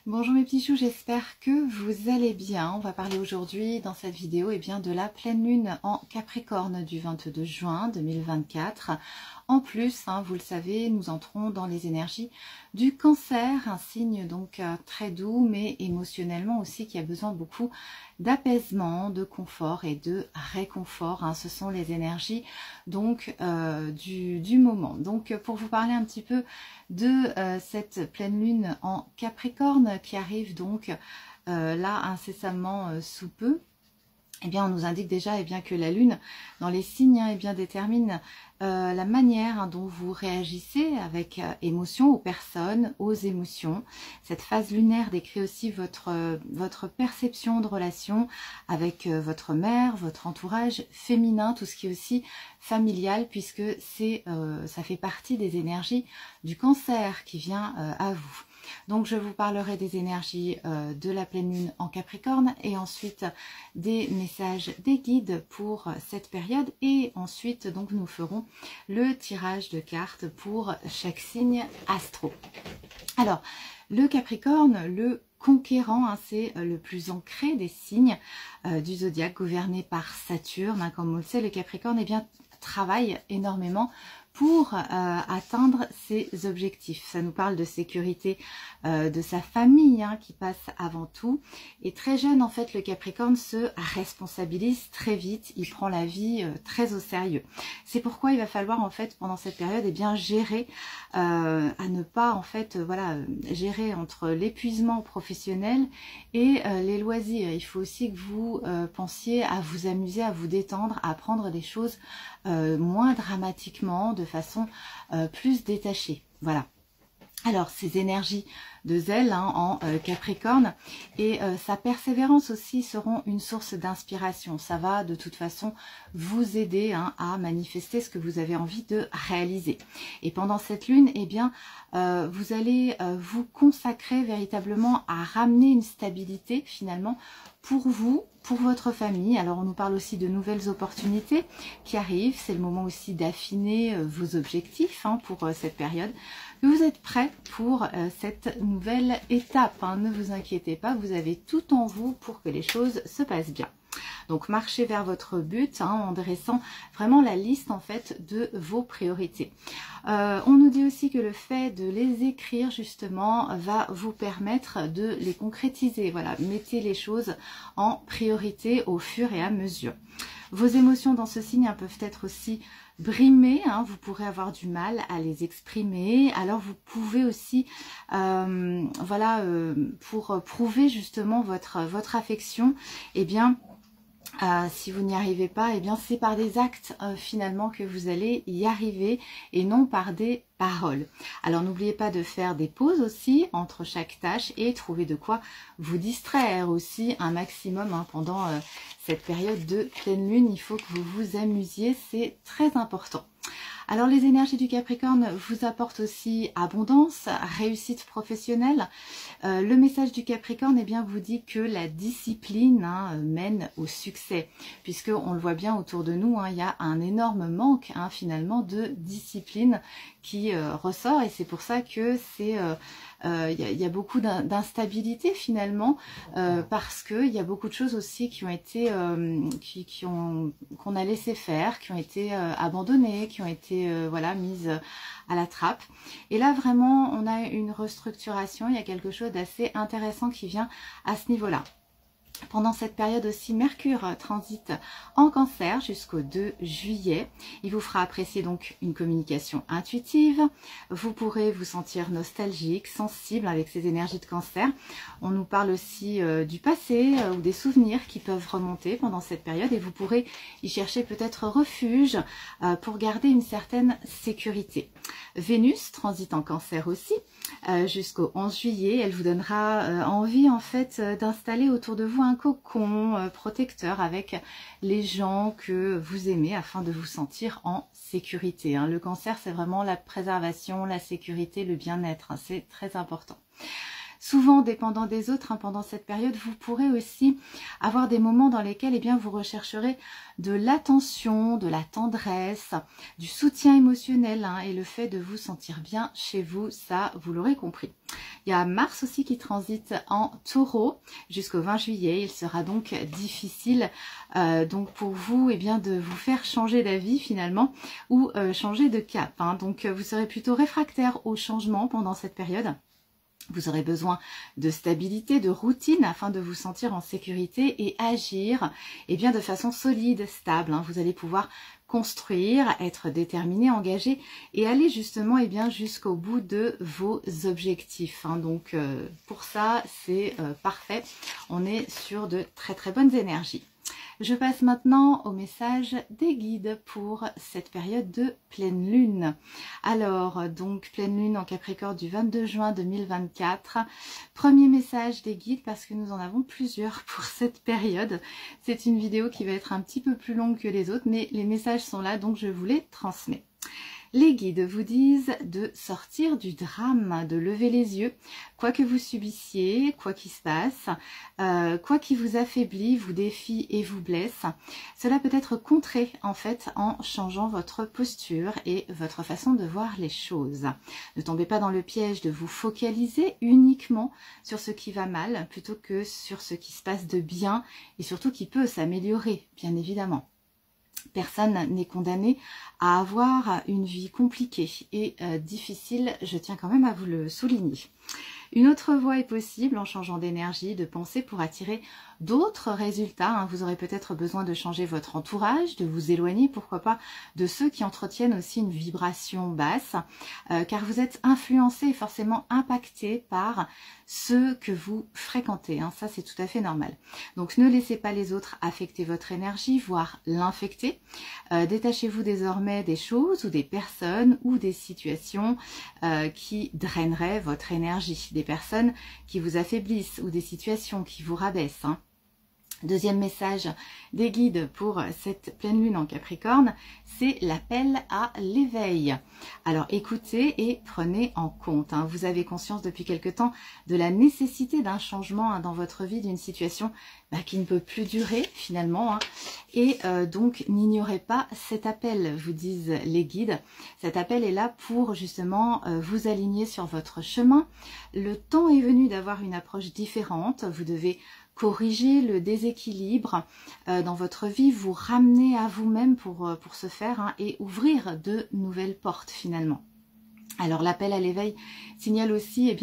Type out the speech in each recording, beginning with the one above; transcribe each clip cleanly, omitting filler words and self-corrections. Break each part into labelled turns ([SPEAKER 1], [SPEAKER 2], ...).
[SPEAKER 1] Bonjour mes petits choux, j'espère que vous allez bien. On va parler aujourd'hui dans cette vidéo de la pleine lune en Capricorne du 22 juin 2024. En plus, vous le savez, nous entrons dans les énergies du Cancer, un signe donc très doux mais émotionnellement aussi qui a besoin beaucoup d'apaisement, de confort et de réconfort. Ce sont les énergies donc du moment. Donc pour vous parler un petit peu de cette pleine lune en Capricorne qui arrive donc là incessamment sous peu, on nous indique déjà que la lune dans les signes détermine la manière dont vous réagissez avec émotion aux personnes, aux émotions. Cette phase lunaire décrit aussi votre perception de relation avec votre mère, votre entourage féminin, tout ce qui est aussi familial, puisque ça fait partie des énergies du Cancer qui vient à vous. Donc je vous parlerai des énergies de la pleine lune en Capricorne et ensuite des messages des guides pour cette période, et ensuite donc nous ferons le tirage de cartes pour chaque signe astro. Alors le Capricorne, le conquérant, c'est le plus ancré des signes du zodiaque gouverné par Saturne. Comme on le sait, le Capricorne travaille énormément pour atteindre ses objectifs. Ça nous parle de sécurité de sa famille qui passe avant tout. Et très jeune, en fait, le Capricorne se responsabilise très vite. Il prend la vie très au sérieux. C'est pourquoi il va falloir, en fait, pendant cette période, gérer à ne pas, en fait, gérer entre l'épuisement professionnel et les loisirs. Il faut aussi que vous pensiez à vous amuser, à vous détendre, à prendre les choses moins dramatiquement, de façon plus détachée. Voilà. Alors, ces énergies de zèle en Capricorne et sa persévérance aussi seront une source d'inspiration. Ça va de toute façon vous aider à manifester ce que vous avez envie de réaliser. Et pendant cette lune, vous allez vous consacrer véritablement à ramener une stabilité finalement pour vous, pour votre famille. Alors on nous parle aussi de nouvelles opportunités qui arrivent. C'est le moment aussi d'affiner vos objectifs pour cette période. Vous êtes prêts pour cette nouvelle étape. Ne vous inquiétez pas, vous avez tout en vous pour que les choses se passent bien. Donc marchez vers votre but en dressant vraiment la liste en fait de vos priorités. On nous dit aussi que le fait de les écrire justement va vous permettre de les concrétiser. Voilà, mettez les choses en priorité au fur et à mesure. Vos émotions dans ce signe peuvent être aussi brimées, vous pourrez avoir du mal à les exprimer. Alors vous pouvez aussi, pour prouver justement votre affection, si vous n'y arrivez pas, c'est par des actes finalement que vous allez y arriver et non par des paroles. Alors n'oubliez pas de faire des pauses aussi entre chaque tâche et trouver de quoi vous distraire aussi un maximum pendant cette période de pleine lune. Il faut que vous vous amusiez, c'est très important. Alors les énergies du Capricorne vous apportent aussi abondance, réussite professionnelle. Le message du Capricorne vous dit que la discipline mène au succès, puisque on le voit bien autour de nous, il y a un énorme manque finalement de discipline qui ressort, et c'est pour ça que c'est il y a beaucoup d'instabilité finalement, parce qu'il y a beaucoup de choses aussi qui ont été qu'on a laissé faire, qui ont été abandonnées, qui ont été mises à la trappe. Et là vraiment on a une restructuration, il y a quelque chose d'assez intéressant qui vient à ce niveau-là. Pendant cette période aussi, Mercure transite en Cancer jusqu'au 2 juillet. Il vous fera apprécier donc une communication intuitive. Vous pourrez vous sentir nostalgique, sensible avec ces énergies de Cancer. On nous parle aussi du passé ou des souvenirs qui peuvent remonter pendant cette période, et vous pourrez y chercher peut-être refuge pour garder une certaine sécurité. Vénus transite en Cancer aussi jusqu'au 11 juillet. Elle vous donnera envie en fait d'installer autour de vous un cocon protecteur avec les gens que vous aimez afin de vous sentir en sécurité. Le Cancer, c'est vraiment la préservation, la sécurité, le bien-être. C'est très important. Souvent dépendant des autres pendant cette période, vous pourrez aussi avoir des moments dans lesquels vous rechercherez de l'attention, de la tendresse, du soutien émotionnel et le fait de vous sentir bien chez vous, ça vous l'aurez compris. Il y a Mars aussi qui transite en Taureau jusqu'au 20 juillet. Il sera donc difficile donc pour vous de vous faire changer d'avis finalement ou changer de cap. Donc vous serez plutôt réfractaire au changement pendant cette période. Vous aurez besoin de stabilité, de routine afin de vous sentir en sécurité et agir de façon solide, stable. Vous allez pouvoir construire, être déterminé, engagé et aller justement jusqu'au bout de vos objectifs. Donc pour ça, c'est parfait. On est sur de très très bonnes énergies. Je passe maintenant au message des guides pour cette période de pleine lune. Alors, donc, pleine lune en Capricorne du 22 juin 2024. Premier message des guides, parce que nous en avons plusieurs pour cette période. C'est une vidéo qui va être un petit peu plus longue que les autres, mais les messages sont là, donc je vous les transmets. Les guides vous disent de sortir du drame, de lever les yeux, quoi que vous subissiez, quoi qu'il se passe, quoi qui vous affaiblit, vous défie et vous blesse. Cela peut être contré en fait en changeant votre posture et votre façon de voir les choses. Ne tombez pas dans le piège de vous focaliser uniquement sur ce qui va mal plutôt que sur ce qui se passe de bien et surtout qui peut s'améliorer, bien évidemment. Personne n'est condamné à avoir une vie compliquée et difficile, je tiens quand même à vous le souligner. Une autre voie est possible en changeant d'énergie, de pensée pour attirer d'autres résultats. Vous aurez peut-être besoin de changer votre entourage, de vous éloigner, pourquoi pas, de ceux qui entretiennent aussi une vibration basse, car vous êtes influencé et forcément impacté par ceux que vous fréquentez. Ça, c'est tout à fait normal. Donc, ne laissez pas les autres affecter votre énergie, voire l'infecter. Détachez-vous désormais des choses ou des personnes ou des situations qui draineraient votre énergie. Des personnes qui vous affaiblissent ou des situations qui vous rabaissent. Deuxième message des guides pour cette pleine lune en Capricorne, c'est l'appel à l'éveil. Alors écoutez et prenez en compte. Vous avez conscience depuis quelque temps de la nécessité d'un changement dans votre vie, d'une situation qui ne peut plus durer finalement. Et donc n'ignorez pas cet appel, vous disent les guides. Cet appel est là pour justement vous aligner sur votre chemin. Le temps est venu d'avoir une approche différente. Vous devez corriger le déséquilibre dans votre vie, vous ramener à vous-même pour ce faire et ouvrir de nouvelles portes finalement. Alors l'appel à l'éveil signale aussi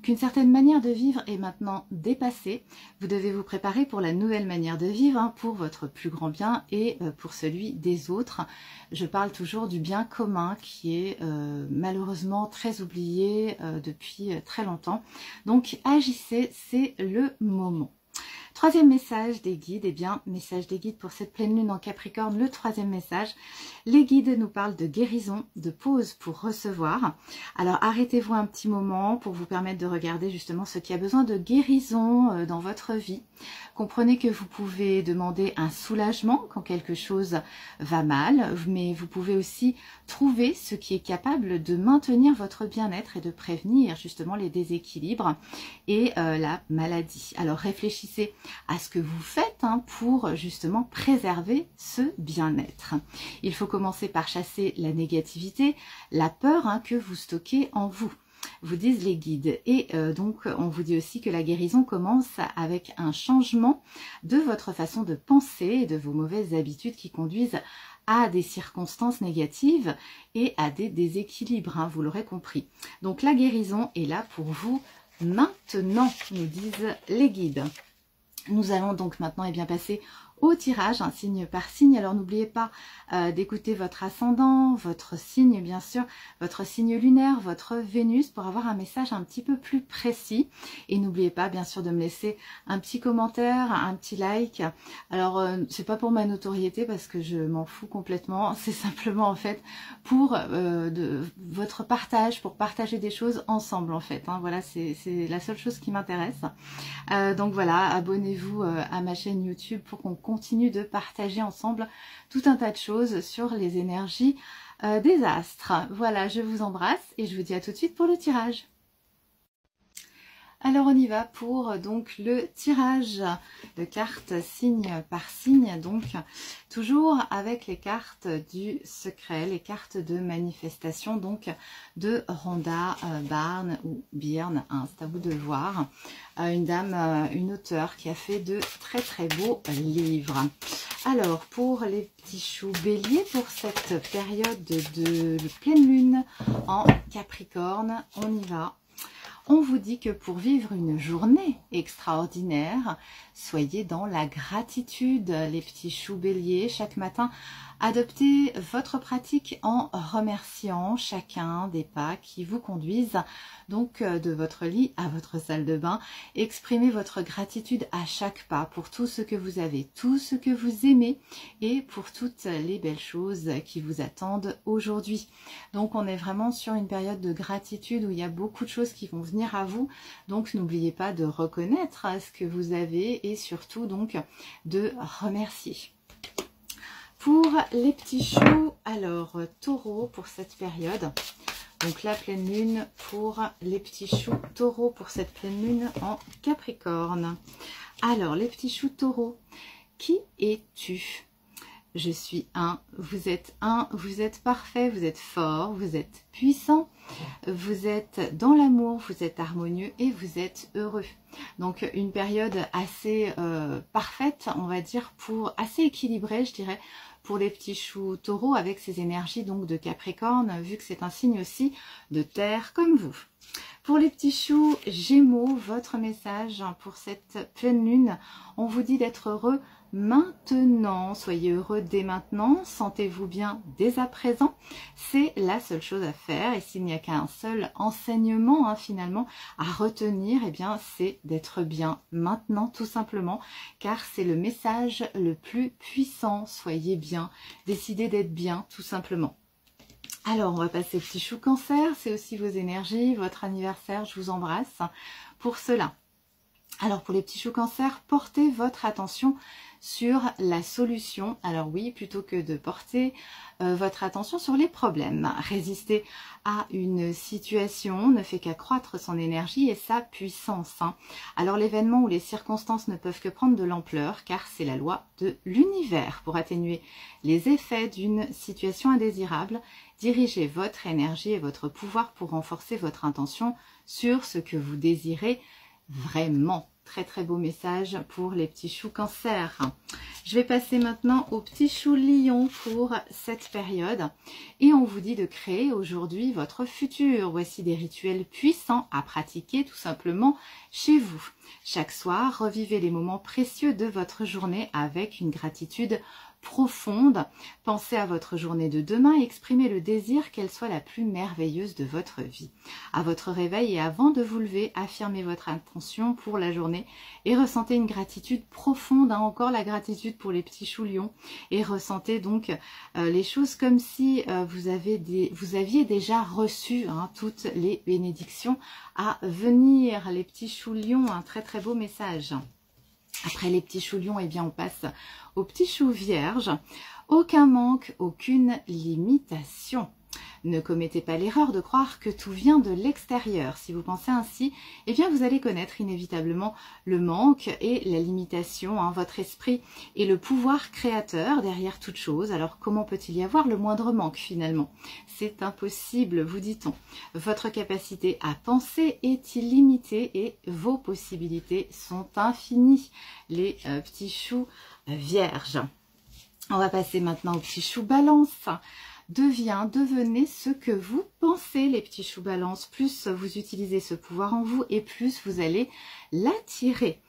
[SPEAKER 1] qu'une certaine manière de vivre est maintenant dépassée. Vous devez vous préparer pour la nouvelle manière de vivre, pour votre plus grand bien et pour celui des autres. Je parle toujours du bien commun qui est malheureusement très oublié depuis très longtemps. Donc agissez, c'est le moment. Troisième message des guides, message des guides pour cette pleine lune en Capricorne, le troisième message. Les guides nous parlent de guérison, de pause pour recevoir. Alors arrêtez-vous un petit moment pour vous permettre de regarder justement ce qui a besoin de guérison dans votre vie. Comprenez que vous pouvez demander un soulagement quand quelque chose va mal, mais vous pouvez aussi trouver ce qui est capable de maintenir votre bien-être et de prévenir justement les déséquilibres et la maladie. Alors réfléchissez à ce que vous faites pour justement préserver ce bien-être. Il faut commencer par chasser la négativité, la peur que vous stockez en vous, vous disent les guides. Et donc on vous dit aussi que la guérison commence avec un changement de votre façon de penser et de vos mauvaises habitudes qui conduisent à des circonstances négatives et à des déséquilibres, vous l'aurez compris. Donc la guérison est là pour vous maintenant, nous disent les guides. Nous allons donc maintenant passer au tirage, signe par signe. Alors n'oubliez pas d'écouter votre ascendant, votre signe bien sûr, votre signe lunaire, votre Vénus pour avoir un message un petit peu plus précis. Et n'oubliez pas bien sûr de me laisser un petit commentaire, un petit like. Alors c'est pas pour ma notoriété parce que je m'en fous complètement, c'est simplement en fait pour votre partage, pour partager des choses ensemble en fait. Voilà, c'est la seule chose qui m'intéresse. Donc voilà, abonnez-vous à ma chaîne YouTube pour qu'on continue de partager ensemble tout un tas de choses sur les énergies des astres. Voilà, je vous embrasse et je vous dis à tout de suite pour le tirage. Alors on y va pour donc le tirage de cartes signe par signe, donc toujours avec les cartes du secret, les cartes de manifestation, donc de Rhonda Byrne, hein, c'est à vous de le voir, une dame, une auteure qui a fait de très beaux livres. Alors pour les petits choux béliers, pour cette période de pleine lune en Capricorne, on y va. On vous dit que pour vivre une journée extraordinaire, soyez dans la gratitude, les petits choux béliers. Chaque matin, adoptez votre pratique en remerciant chacun des pas qui vous conduisent donc de votre lit à votre salle de bain. Exprimez votre gratitude à chaque pas pour tout ce que vous avez, tout ce que vous aimez et pour toutes les belles choses qui vous attendent aujourd'hui. Donc on est vraiment sur une période de gratitude où il y a beaucoup de choses qui vont venir à vous. Donc n'oubliez pas de reconnaître ce que vous avez et surtout donc de remercier. Pour les petits choux, alors taureau pour cette période, donc la pleine lune pour les petits choux taureau pour cette pleine lune en Capricorne. Alors les petits choux taureau, qui es-tu? Je suis un, vous êtes parfait, vous êtes fort, vous êtes puissant, vous êtes dans l'amour, vous êtes harmonieux et vous êtes heureux. Donc une période assez parfaite, on va dire, assez équilibrée, je dirais, pour les petits choux taureaux avec ces énergies donc de Capricorne, vu que c'est un signe aussi de terre comme vous. Pour les petits choux gémeaux, votre message pour cette pleine lune, on vous dit d'être heureux maintenant, soyez heureux dès maintenant, sentez-vous bien dès à présent, c'est la seule chose à faire. Et s'il n'y a qu'un seul enseignement hein, finalement à retenir, eh bien c'est d'être bien maintenant tout simplement, car c'est le message le plus puissant. Soyez bien, décidez d'être bien tout simplement. Alors on va passer au petit chou cancer, c'est aussi vos énergies, votre anniversaire, je vous embrasse pour cela. Alors pour les petits choux cancer, portez votre attention sur la solution. Alors oui, plutôt que de porter votre attention sur les problèmes. Résister à une situation ne fait qu'accroître son énergie et sa puissance. Hein. Alors l'événement ou les circonstances ne peuvent que prendre de l'ampleur car c'est la loi de l'univers. Pour atténuer les effets d'une situation indésirable, dirigez votre énergie et votre pouvoir pour renforcer votre intention sur ce que vous désirez vraiment. Très beau message pour les petits choux cancer. Je vais passer maintenant aux petits choux lions pour cette période. Et on vous dit de créer aujourd'hui votre futur. Voici des rituels puissants à pratiquer tout simplement chez vous. Chaque soir, revivez les moments précieux de votre journée avec une gratitude profonde. Pensez à votre journée de demain et exprimez le désir qu'elle soit la plus merveilleuse de votre vie. À votre réveil et avant de vous lever, affirmez votre intention pour la journée et ressentez une gratitude profonde, hein, encore la gratitude pour les petits choux lions, et ressentez donc les choses comme si vous aviez déjà reçu hein, toutes les bénédictions à venir. Les petits choux lions, un très beau message. Après les petits choux lions, eh bien on passe aux petits choux vierges. Aucun manque, aucune limitation. Ne commettez pas l'erreur de croire que tout vient de l'extérieur. Si vous pensez ainsi, eh bien vous allez connaître inévitablement le manque et la limitation. Hein. Votre esprit est le pouvoir créateur derrière toute chose. Alors comment peut-il y avoir le moindre manque finalement? C'est impossible, vous dit-on. Votre capacité à penser est illimitée et vos possibilités sont infinies. Les petits choux vierges. On va passer maintenant aux petits choux balance. Devenez ce que vous pensez, les petits choux balance. Plus vous utilisez ce pouvoir en vous et plus vous allez l'attirer.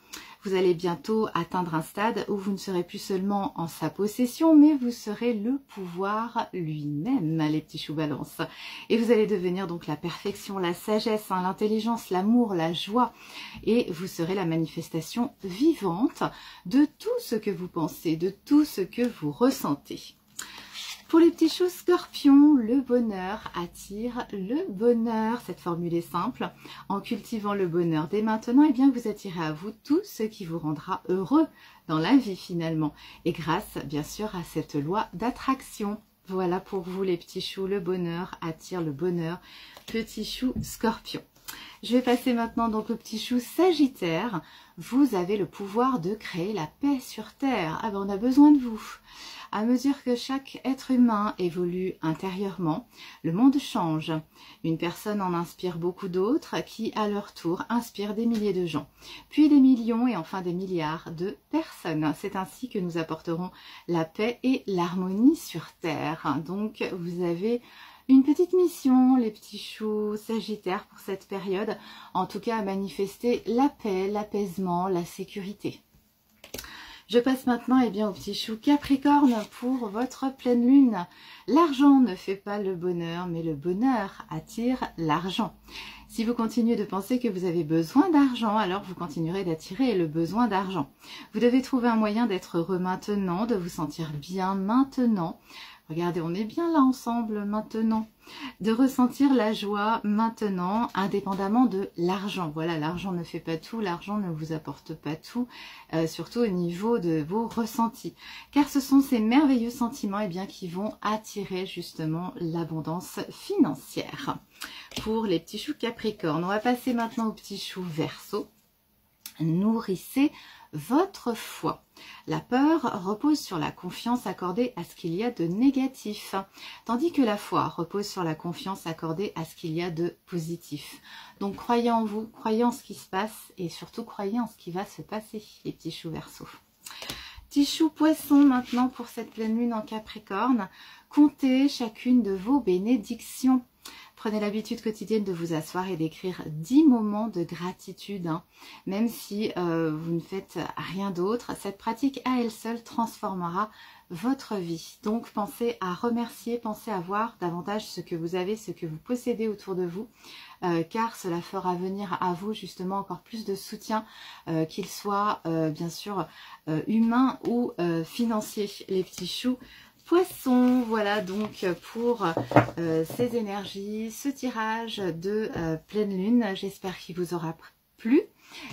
[SPEAKER 1] Vous allez bientôt atteindre un stade où vous ne serez plus seulement en sa possession, mais vous serez le pouvoir lui-même, les petits choux balance. Et vous allez devenir donc la perfection, la sagesse, hein, l'intelligence, l'amour, la joie. Et vous serez la manifestation vivante de tout ce que vous pensez, de tout ce que vous ressentez. Pour les petits choux scorpions, le bonheur attire le bonheur. Cette formule est simple. En cultivant le bonheur dès maintenant, eh bien vous attirez à vous tout ce qui vous rendra heureux dans la vie finalement. Et grâce bien sûr à cette loi d'attraction. Voilà pour vous les petits choux, le bonheur attire le bonheur. Petits choux scorpions. Je vais passer maintenant donc au petit chou Sagittaire. Vous avez le pouvoir de créer la paix sur Terre. Ah ben on a besoin de vous. À mesure que chaque être humain évolue intérieurement, le monde change. Une personne en inspire beaucoup d'autres qui, à leur tour, inspirent des milliers de gens, puis des millions et enfin des milliards de personnes. C'est ainsi que nous apporterons la paix et l'harmonie sur Terre. Donc, vous avez une petite mission, les petits choux Sagittaires, pour cette période, en tout cas à manifester la paix, l'apaisement, la sécurité. Je passe maintenant au petit chou Capricorne pour votre pleine lune. L'argent ne fait pas le bonheur, mais le bonheur attire l'argent. Si vous continuez de penser que vous avez besoin d'argent, alors vous continuerez d'attirer le besoin d'argent. Vous devez trouver un moyen d'être heureux maintenant, de vous sentir bien maintenant. Regardez, on est bien là ensemble maintenant. De ressentir la joie maintenant, indépendamment de l'argent. Voilà, l'argent ne fait pas tout, l'argent ne vous apporte pas tout, surtout au niveau de vos ressentis. Car ce sont ces merveilleux sentiments qui vont attirer justement l'abondance financière. Pour les petits choux Capricorne, on va passer maintenant aux petits choux Verseau. Nourrissez votre foi. La peur repose sur la confiance accordée à ce qu'il y a de négatif, tandis que la foi repose sur la confiance accordée à ce qu'il y a de positif. Donc croyez en vous, croyez en ce qui se passe et surtout croyez en ce qui va se passer, les petits choux Verseau. Petits choux Poissons maintenant pour cette pleine lune en Capricorne. Comptez chacune de vos bénédictions. Prenez l'habitude quotidienne de vous asseoir et d'écrire 10 moments de gratitude, même si vous ne faites rien d'autre. Cette pratique à elle seule transformera votre vie. Donc pensez à remercier, pensez à voir davantage ce que vous avez, ce que vous possédez autour de vous, car cela fera venir à vous justement encore plus de soutien, qu'il soit bien sûr humain ou financier, les petits choux Poissons. Voilà donc pour ces énergies, ce tirage de pleine lune. J'espère qu'il vous aura plu.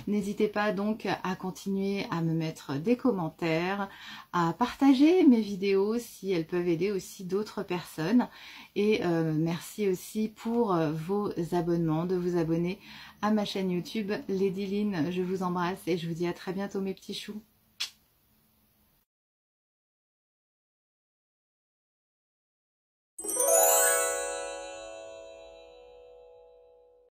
[SPEAKER 1] N'hésitez pas donc à continuer à me mettre des commentaires, à partager mes vidéos si elles peuvent aider aussi d'autres personnes. Et merci aussi pour vos abonnements, de vous abonner à ma chaîne YouTube Lady Lynn. Je vous embrasse et je vous dis à très bientôt mes petits choux.